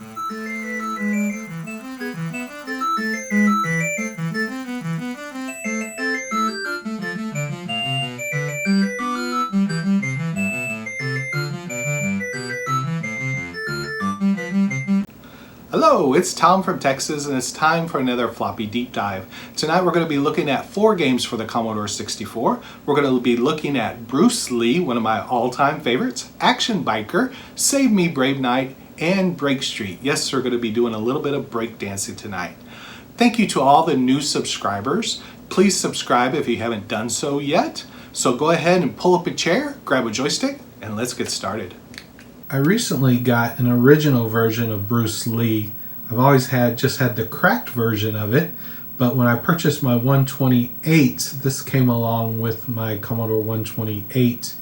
Hello, it's Tom from Texas, and it's time for another Floppy Deep Dive. Tonight we're going to be looking at 4 games for the Commodore 64. We're going to be looking at Bruce Lee, one of my all-time favorites, Action Biker, Save Me Brave Knight, and Break Street. Yes, we're going to be doing a little bit of breakdancing tonight. Thank you to all the new subscribers. Please subscribe if you haven't done so yet. So go ahead and pull up a chair, grab a joystick, and let's get started. I recently got an original version of Bruce Lee. I've always just had the cracked version of it, but when I purchased my 128, this came along with my Commodore 128.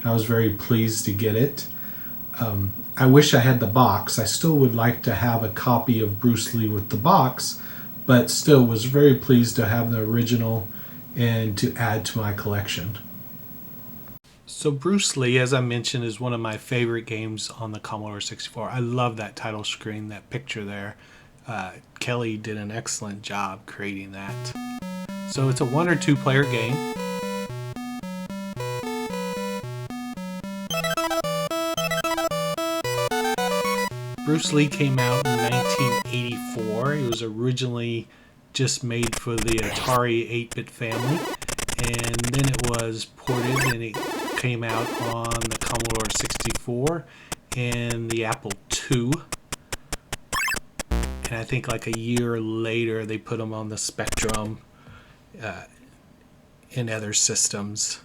I was very pleased to get it. I wish I had the box. I still would like to have a copy of Bruce Lee with the box, but still was very pleased to have the original and to add to my collection. So Bruce Lee, as I mentioned, is one of my favorite games on the Commodore 64. I love that title screen, that picture there. Kelly did an excellent job creating that. So it's a 1 or 2 player game. Bruce Lee came out in 1984. It was originally just made for the Atari 8-bit family, and then it was ported and it came out on the Commodore 64 and the Apple II, and I think like a year later they put them on the Spectrum and other systems,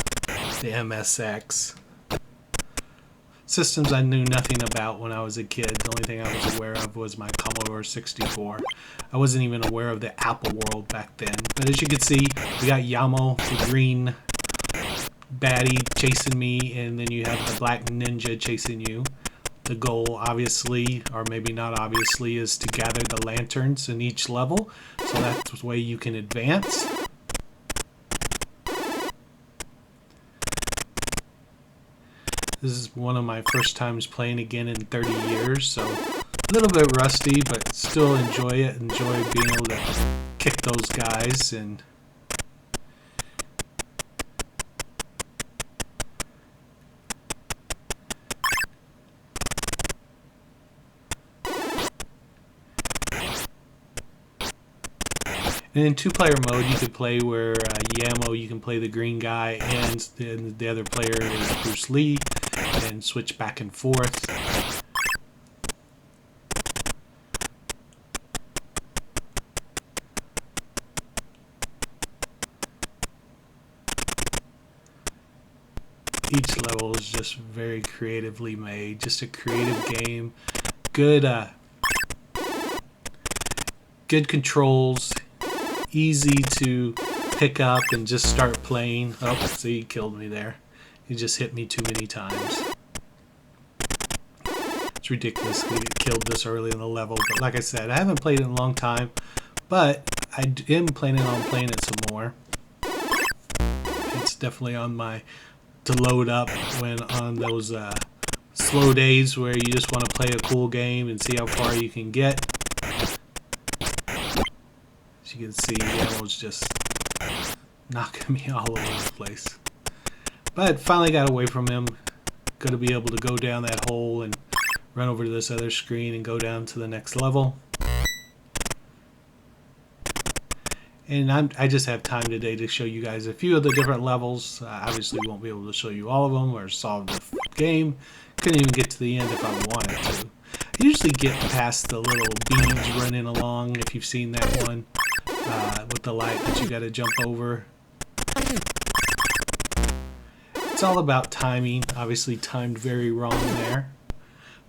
the MSX systems I knew nothing about when I was a kid. The only thing I was aware of was my Commodore 64. I wasn't even aware of the Apple world back then. But as you can see, we got Yamo, the green baddie, chasing me, and then you have the black ninja chasing you. The goal, obviously, or maybe not obviously, is to gather the lanterns in each level, so that's the way you can advance. This is one of my first times playing again in 30 years, so a little bit rusty, but still enjoy it. Enjoy being able to kick those guys. And in 2-player mode, you could play where Yamo, you can play the green guy, and the other player is Bruce Lee, and switch back and forth. Each level is just very creatively made, just a creative game. Good controls, easy to pick up and just start playing. Oh, see, he killed me there. He just hit me too many times. It's ridiculous he killed this early in the level, but like I said, I haven't played it in a long time, but I am planning on playing it some more. It's definitely on my to load up when on those slow days where you just want to play a cool game and see how far you can get. As you can see, Yamo's just knocking me all over the place. But finally got away from him. Going to be able to go down that hole and run over to this other screen and go down to the next level. And I just have time today to show you guys a few of the different levels. Obviously won't be able to show you all of them or solve the game. Couldn't even get to the end if I wanted to. I usually get past the little beams running along, if you've seen that one, with the light that you got to jump over. It's all about timing. Obviously timed very wrong there.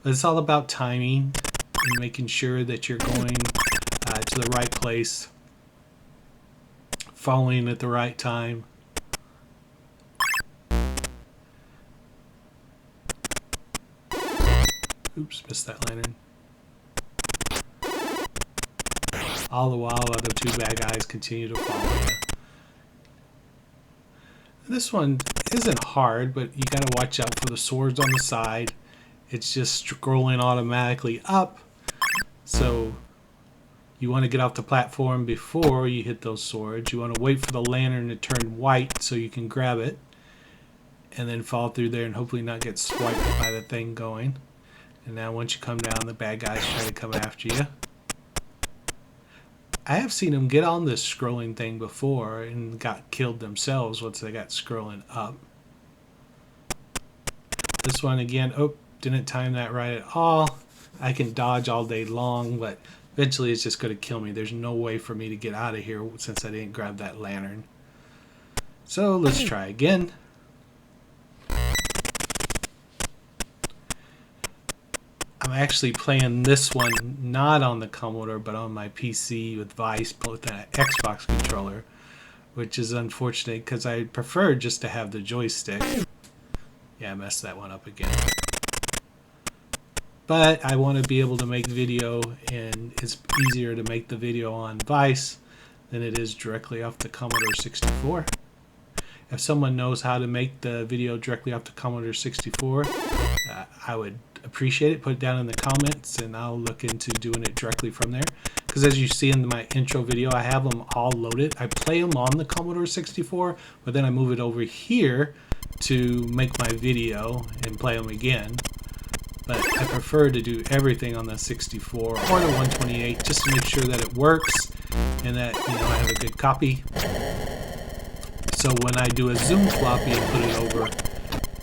But it's all about timing and making sure that you're going to the right place, falling at the right time. Oops, missed that lantern. All the while, other 2 bad guys continue to follow you. This one isn't hard, but you gotta watch out for the swords on the side. It's just scrolling automatically up. So you want to get off the platform before you hit those swords. You want to wait for the lantern to turn white so you can grab it and then fall through there and hopefully not get swiped by the thing going. And now once you come down, the bad guys try to come after you. I have seen them get on this scrolling thing before and got killed themselves once they got scrolling up. This one again, oh, didn't time that right at all. I can dodge all day long, but eventually it's just going to kill me. There's no way for me to get out of here since I didn't grab that lantern. So let's try again. I'm actually playing this one not on the Commodore but on my PC with Vice with an Xbox controller, which is unfortunate because I prefer just to have the joystick. Yeah, I messed that one up again. But I want to be able to make video, and it's easier to make the video on Vice than it is directly off the Commodore 64. If someone knows how to make the video directly off the Commodore 64, I would appreciate it. Put it down in the comments and I'll look into doing it directly from there. Because as you see in my intro video, I have them all loaded. I play them on the Commodore 64, but then I move it over here to make my video and play them again. But I prefer to do everything on the 64 or the 128 just to make sure that it works and that, you know, I have a good copy. So when I do a zoom floppy and put it over,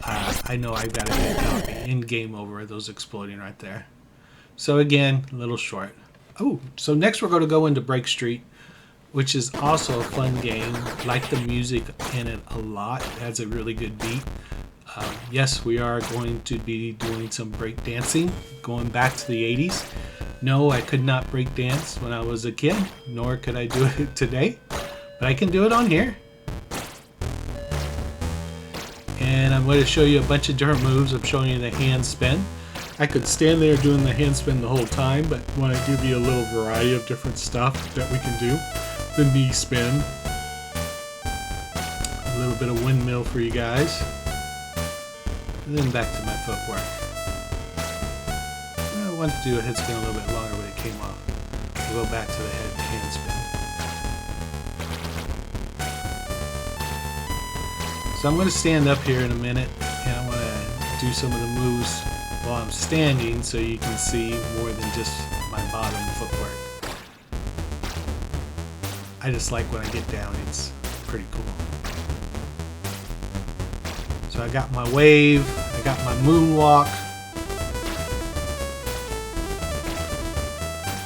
I know I've got a good copy. In game over, those exploding right there. So again, a little short. Oh, so next we're going to go into Break Street, which is also a fun game. Like the music in it a lot. It has a really good beat. Yes, we are going to be doing some break dancing, going back to the 80s. No, I could not break dance when I was a kid, nor could I do it today, but I can do it on here. And I'm going to show you a bunch of different moves. I'm showing you the hand spin. I could stand there doing the hand spin the whole time, but I want to give you a little variety of different stuff that we can do. The knee spin. A little bit of windmill for you guys. And then back to my footwork. I wanted to do a head spin a little bit longer, but it came off. We'll go back to the hand spin. So I'm going to stand up here in a minute, and I want to do some of the moves while I'm standing so you can see more than just my bottom footwork. I just like when I get down, it's pretty cool. So I got my wave, I got my moonwalk,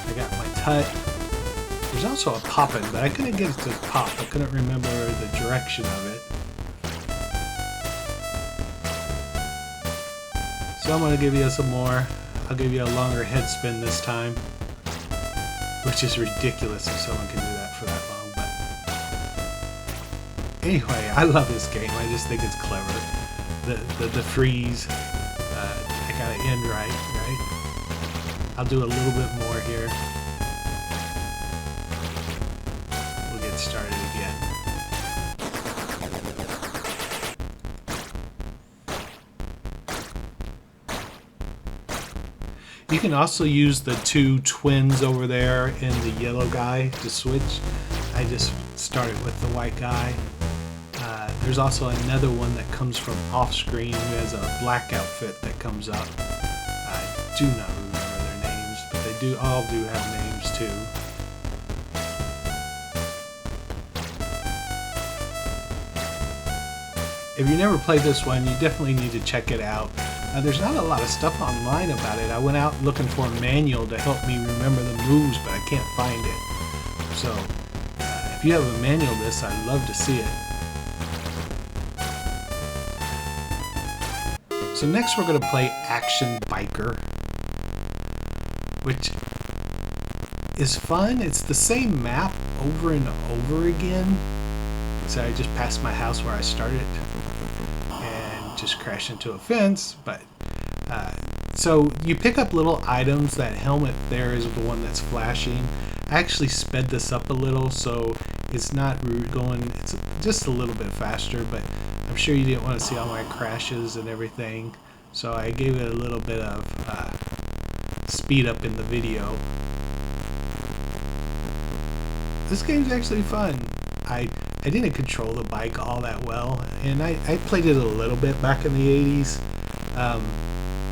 I got my tut. There's also a poppin', but I couldn't get it to pop. I couldn't remember the direction of it. So I'm going to give you some more. I'll give you a longer head spin this time, which is ridiculous if someone can do that for that long. But anyway, I love this game. I just think it's clever. The freeze. I got to end right. I'll do a little bit more here. We'll get started again. You can also use the two twins over there and the yellow guy to switch. I just started with the white guy. There's also another one that comes from off screen who has a black outfit that comes up. I do not remember their names, but they all do have names too. If you never played this one, you definitely need to check it out. There's not a lot of stuff online about it. I went out looking for a manual to help me remember the moves, but I can't find it. So, if you have a manual of this, I'd love to see it. So next we're going to play Action Biker, which is fun. It's the same map over and over again. So I just passed my house where I started and just crashed into a fence. But so you pick up little items. That helmet there is the one that's flashing. I actually sped this up a little so it's not going, it's just a little bit faster, but I'm sure you didn't want to see all my crashes and everything. So I gave it a little bit of speed up in the video. this game's actually fun. I didn't control the bike all that well, and I played it a little bit back in the 80s.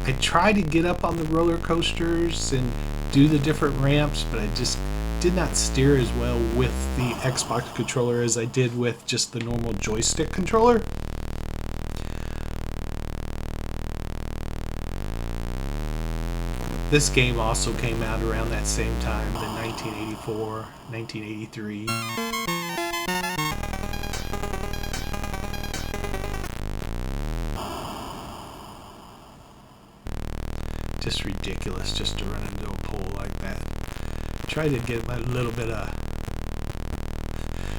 I tried to get up on the roller coasters and do the different ramps, but I just did not steer as well with the Xbox controller as I did with just the normal joystick controller. This game also came out around that same time, the 1984, 1983. Just ridiculous just to run into a pole like that. Try to get a little bit of,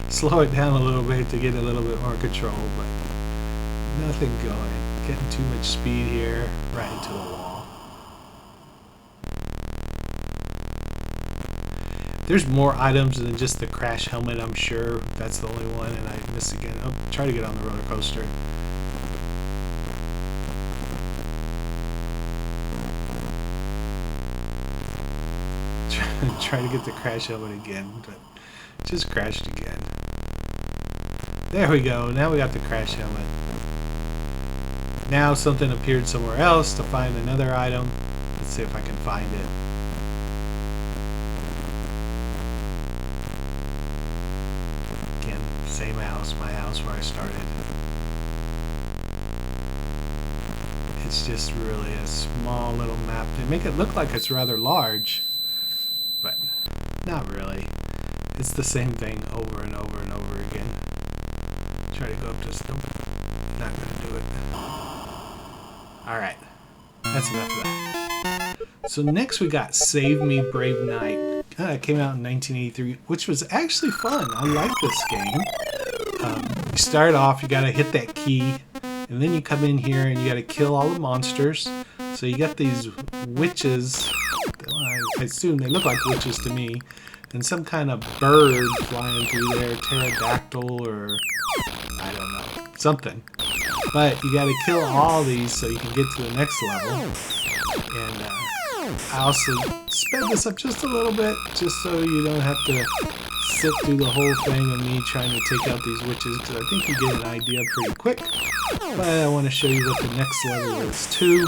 slow it down a little bit to get a little bit more control, but nothing going. Getting too much speed here, right into the wall. There's more items than just the crash helmet, I'm sure. That's the only one, and I missed again. I'll try to get on the roller coaster. Try to get the crash helmet again, but just crashed again. There we go. Now we got the crash helmet. Now something appeared somewhere else to find another item. Let's see if I can find it. Again, same house, my house where I started. It's just really a small little map. They make it look like it's rather large, but not really. It's the same thing over and over and over again. Try to go up this. Nope, not gonna do it. Alright, that's enough of that. So next we got Save Me Brave Knight. It came out in 1983, which was actually fun. I like this game. You start off, you gotta hit that key, and then you come in here and you gotta kill all the monsters. So you got these witches. I assume they look like witches to me, and some kind of bird flying through there, pterodactyl or I don't know, something. But you got to kill all these so you can get to the next level. And I also sped this up just a little bit, just so you don't have to sit through the whole thing of me trying to take out these witches, because I think you get an idea pretty quick. But I want to show you what the next level is too.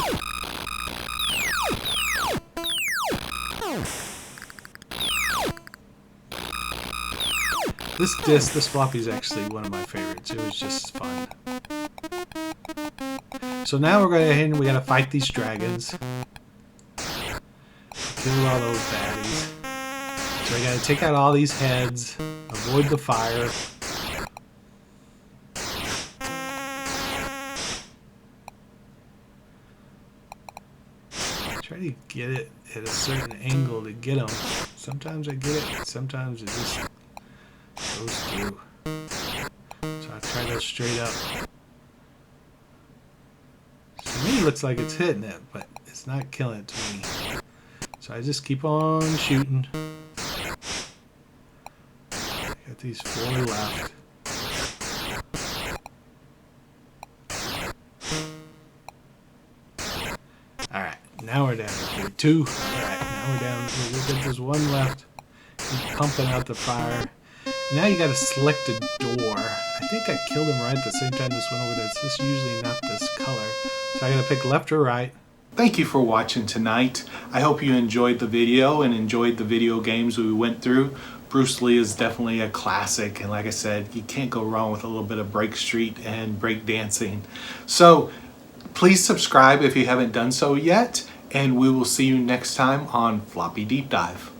This floppy is actually one of my favorites. It was just fun. So now we're going to ahead and we got to fight these dragons. Kill all those baddies. So I got to take out all these heads. Avoid the fire. Try to get it at a certain angle to get them. Sometimes I get it. Sometimes it just goes through. So I try to go straight up. To me, it looks like it's hitting it, but it's not killing it to me. So I just keep on shooting. Got these 4 left. Alright, now we're down to 2. Alright, now we're down. We've got this 1 left. Keep pumping out the fire. Now you gotta select a door. I think I killed him right at the same time this went over there. It's just usually not this color. So I gotta pick left or right. Thank you for watching tonight. I hope you enjoyed the video and enjoyed the video games we went through. Bruce Lee is definitely a classic, and like I said, you can't go wrong with a little bit of break street and break dancing. So please subscribe if you haven't done so yet, and we will see you next time on Floppy Deep Dive.